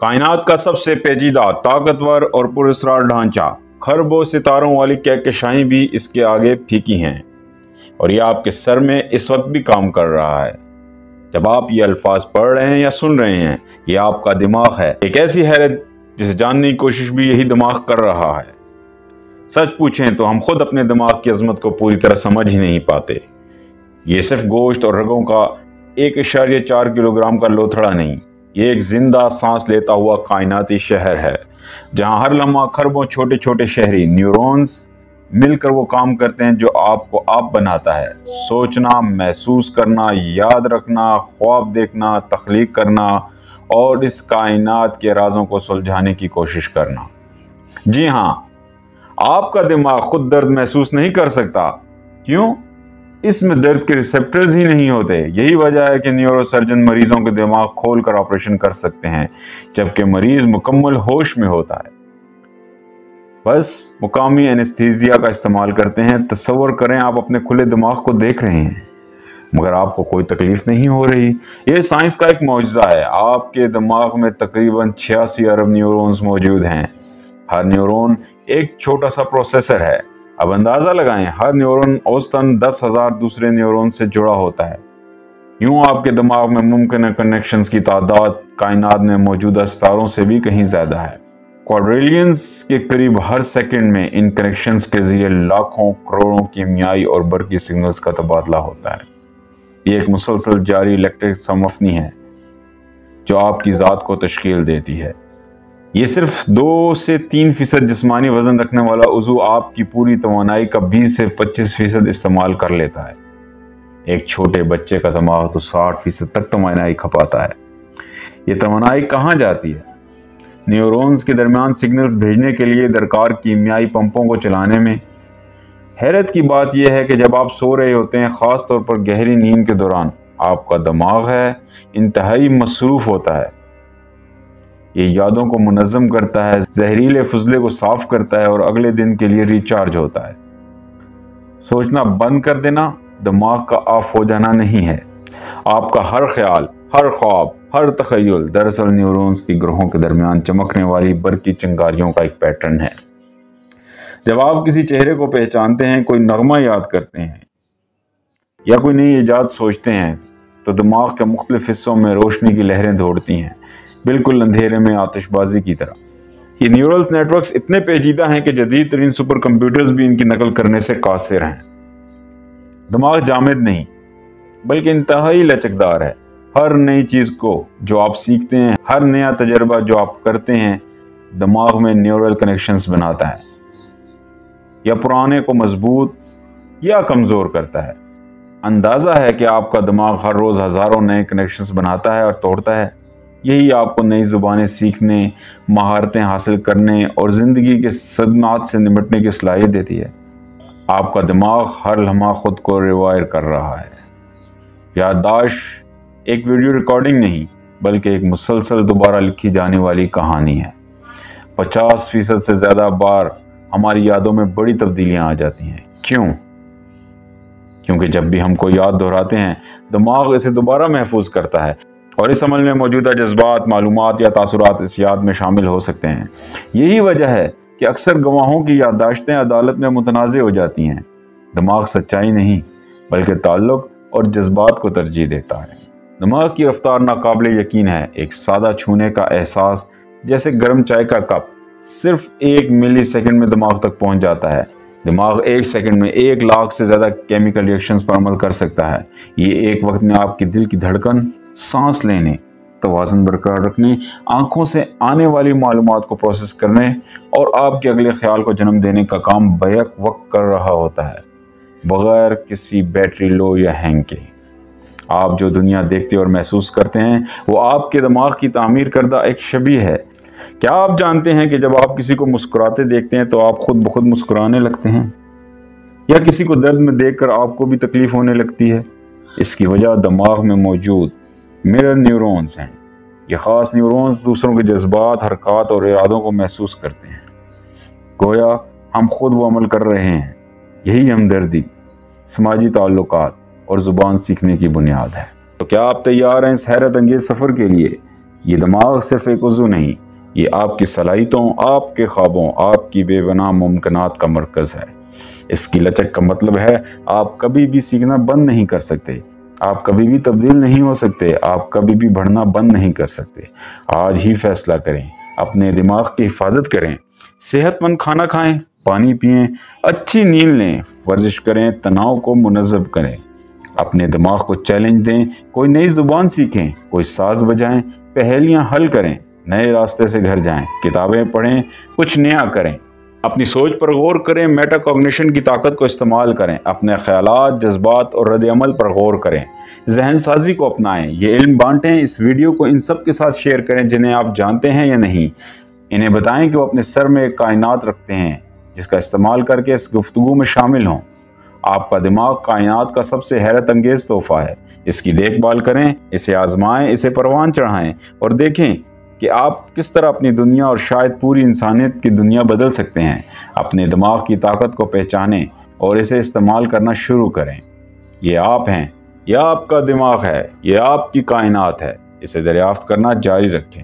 کائنات کا سب سے پیچیدہ، طاقتور اور پراسرار ڈھانچہ، خربوں ستاروں والی کہکشائیں بھی اس کے آگے پھیکی ہیں، اور یہ آپ کے سر میں اس وقت بھی کام کر رہا ہے۔ جب آپ یہ الفاظ پڑھ رہے ہیں یا سن رہے ہیں، یہ آپ کا دماغ ہے، ایک ایسی حیرت جسے جاننے کی کوشش بھی یہی دماغ کر رہا ہے۔ سچ پوچھیں تو ہم خود اپنے دماغ کی عظمت کو پوری طرح سمجھ ہی نہیں پاتے۔ یہ صرف گوشت اور رگوں کا 1.4 کلو گرام کا لوتھڑا نہیں، یہ ایک زندہ سانس لیتا ہوا کائناتی شہر ہے، جہاں ہر لمحہ خربوں چھوٹے چھوٹے شہری نیورونز مل کر وہ کام کرتے ہیں جو آپ کو آپ بناتا ہے۔ سوچنا، محسوس کرنا، یاد رکھنا، خواب دیکھنا، تخلیق کرنا اور اس کائنات کے رازوں کو سلجھانے کی کوشش کرنا۔ جی ہاں، آپ کا دماغ خود درد محسوس نہیں کر سکتا۔ کیوں؟ اس میں درد کے ریسپٹرز ہی نہیں ہوتے۔ یہی وجہ ہے کہ نیورو سرجن مریضوں کے دماغ کھول کر آپریشن کر سکتے ہیں جبکہ مریض مکمل ہوش میں ہوتا ہے۔ بس مقامی اینستھیزیا کا استعمال کرتے ہیں۔ تصور کریں آپ اپنے کھلے دماغ کو دیکھ رہے ہیں مگر آپ کو کوئی تکلیف نہیں ہو رہی۔ یہ سائنس کا ایک معجزہ ہے۔ آپ کے دماغ میں تقریباً 86 ارب نیورونز موجود ہیں۔ ہر نیورون ایک چھوٹا سا پروسیسر ہے۔ اب اندازہ لگائیں، ہر نیورون اوسطاً 10,000 دوسرے نیورون سے جڑا ہوتا ہے۔ یوں آپ کے دماغ میں ممکنہ کنیکشنز کی تعداد کائنات میں موجودہ ستاروں سے بھی کہیں زیادہ ہے۔ کوادریلینز کے قریب ہر سیکنڈ میں ان کنیکشنز کے ذریعے لاکھوں کروڑوں کیمیائی اور برقی سگنلز کا تبادلہ ہوتا ہے۔ یہ ایک مسلسل جاری الیکٹرک سمفنی ہے جو آپ کی ذات کو تشکیل دیتی ہے۔ یہ صرف 2 سے 3% جسمانی وزن رکھنے والا عضو آپ کی پوری توانائی کا 20 سے 25% استعمال کر لیتا ہے۔ ایک چھوٹے بچے کا دماغ تو 60% تک توانائی کھپاتا ہے۔ یہ توانائی کہاں جاتی ہے؟ نیورونز کے درمیان سگنلز بھیجنے کے لیے درکار کیمیائی پمپوں کو چلانے میں۔ حیرت کی بات یہ ہے کہ جب آپ سو رہے ہوتے ہیں، خاص طور پر گہری نیند کے دوران، آپ کا دماغ ہے انتہائی مصروف ہوتا ہے۔ یہ یادوں کو منظم کرتا ہے، زہریلے فضلے کو صاف کرتا ہے اور اگلے دن کے لیے ریچارج ہوتا ہے۔ سوچنا بند کر دینا دماغ کا آف ہو جانا نہیں ہے۔ آپ کا ہر خیال، ہر خواب، ہر تخیل دراصل نیورونز کی گروہوں کے درمیان چمکنے والی برقی چنگاریوں کا ایک پیٹرن ہے۔ جب آپ کسی چہرے کو پہچانتے ہیں، کوئی نغمہ یاد کرتے ہیں یا کوئی نئی ایجاد سوچتے ہیں تو دماغ کے مختلف حصوں میں روشنی کی لہریں دوڑتی ہیں، بالکل اندھیرے میں آتش بازی کی طرح۔ یہ نیورل نیٹ ورکس اتنے پیچیدہ ہیں کہ جدید ترین سپر کمپیوٹرز بھی ان کی نقل کرنے سے قاصر ہیں۔ دماغ جامد نہیں بلکہ انتہائی لچکدار ہے۔ ہر نئی چیز کو جو آپ سیکھتے ہیں، ہر نیا تجربہ جو آپ کرتے ہیں، دماغ میں نیورل کنیکشنز بناتا ہے، یا پرانے کو مضبوط یا کمزور کرتا ہے۔ اندازہ ہے کہ آپ کا دماغ ہر روز ہزاروں نئے کنیکشنز بناتا ہے اور توڑتا ہے۔ یہی آپ کو نئی زبانیں سیکھنے، مہارتیں حاصل کرنے اور زندگی کے صدمات سے نمٹنے کی صلاحیت دیتی ہے۔ آپ کا دماغ ہر لمحہ خود کو ریوائر کر رہا ہے۔ یادداشت ایک ویڈیو ریکارڈنگ نہیں بلکہ ایک مسلسل دوبارہ لکھی جانے والی کہانی ہے۔ 50% سے زیادہ بار ہماری یادوں میں بڑی تبدیلیاں آ جاتی ہیں۔ کیوں؟ کیونکہ جب بھی ہم کو یاد دہراتے ہیں، دماغ اسے دوبارہ محفوظ کرتا ہے، اور اس عمل میں موجودہ جذبات، معلومات یا تاثرات اس یاد میں شامل ہو سکتے ہیں۔ یہی وجہ ہے کہ اکثر گواہوں کی یادداشتیں عدالت میں متنازع ہو جاتی ہیں۔ دماغ سچائی نہیں بلکہ تعلق اور جذبات کو ترجیح دیتا ہے۔ دماغ کی رفتار ناقابل یقین ہے۔ ایک سادہ چھونے کا احساس، جیسے گرم چائے کا کپ، صرف 1 ملی سیکنڈ میں دماغ تک پہنچ جاتا ہے۔ دماغ 1 سیکنڈ میں 1 لاکھ سے زیادہ کیمیکل ری ایکشنز پر عمل کر سکتا ہے۔ یہ ایک وقت میں آپ کی دل کی دھڑکن، سانس لینے، توازن برقرار رکھنے، آنکھوں سے آنے والی معلومات کو پروسیس کرنے اور آپ کے اگلے خیال کو جنم دینے کا کام بیک وقت کر رہا ہوتا ہے، بغیر کسی بیٹری لو یا ہینگ کے۔ آپ جو دنیا دیکھتے اور محسوس کرتے ہیں وہ آپ کے دماغ کی تعمیر کردہ ایک شبیہ ہے۔ کیا آپ جانتے ہیں کہ جب آپ کسی کو مسکراتے دیکھتے ہیں تو آپ خود بخود مسکرانے لگتے ہیں؟ یا کسی کو درد میں دیکھ کر آپ کو بھی تکلیف ہونے لگتی ہے؟ اس کی وجہ دماغ میں موجود مرر نیورونز ہیں۔ یہ خاص نیورونز دوسروں کے جذبات، حرکات اور ارادوں کو محسوس کرتے ہیں، گویا ہم خود وہ عمل کر رہے ہیں۔ یہی ہمدردی، سماجی تعلقات اور زبان سیکھنے کی بنیاد ہے۔ تو کیا آپ تیار ہیں اس حیرت انگیز سفر کے لیے؟ یہ دماغ صرف ایک عضو نہیں، یہ آپ کی صلاحیتوں، آپ کے خوابوں، آپ کی بے پناہ ممکنات کا مرکز ہے۔ اس کی لچک کا مطلب ہے آپ کبھی بھی سیکھنا بند نہیں کر سکتے، آپ کبھی بھی تبدیل نہیں ہو سکتے، آپ کبھی بھی بڑھنا بند نہیں کر سکتے۔ آج ہی فیصلہ کریں، اپنے دماغ کی حفاظت کریں، صحت مند کھانا کھائیں، پانی پئیں، اچھی نیند لیں، ورزش کریں، تناؤ کو منظم کریں، اپنے دماغ کو چیلنج دیں، کوئی نئی زبان سیکھیں، کوئی ساز بجائیں، پہیلیاں حل کریں، نئے راستے سے گھر جائیں، کتابیں پڑھیں، کچھ نیا کریں، اپنی سوچ پر غور کریں، میٹا کوگنیشن کی طاقت کو استعمال کریں، اپنے خیالات، جذبات اور رد عمل پر غور کریں، ذہن سازی کو اپنائیں، یہ علم بانٹیں، اس ویڈیو کو ان سب کے ساتھ شیئر کریں جنہیں آپ جانتے ہیں یا نہیں، انہیں بتائیں کہ وہ اپنے سر میں ایک کائنات رکھتے ہیں جس کا استعمال کر کے اس گفتگو میں شامل ہوں۔ آپ کا دماغ کائنات کا سب سے حیرت انگیز تحفہ ہے، اس کی دیکھ بھال کریں، اسے آزمائیں، اسے پروان چڑھائیں اور دیکھیں کہ آپ کس طرح اپنی دنیا اور شاید پوری انسانیت کی دنیا بدل سکتے ہیں۔ اپنے دماغ کی طاقت کو پہچانیں اور اسے استعمال کرنا شروع کریں۔ یہ آپ ہیں، یہ آپ کا دماغ ہے، یہ آپ کی کائنات ہے، اسے دریافت کرنا جاری رکھیں۔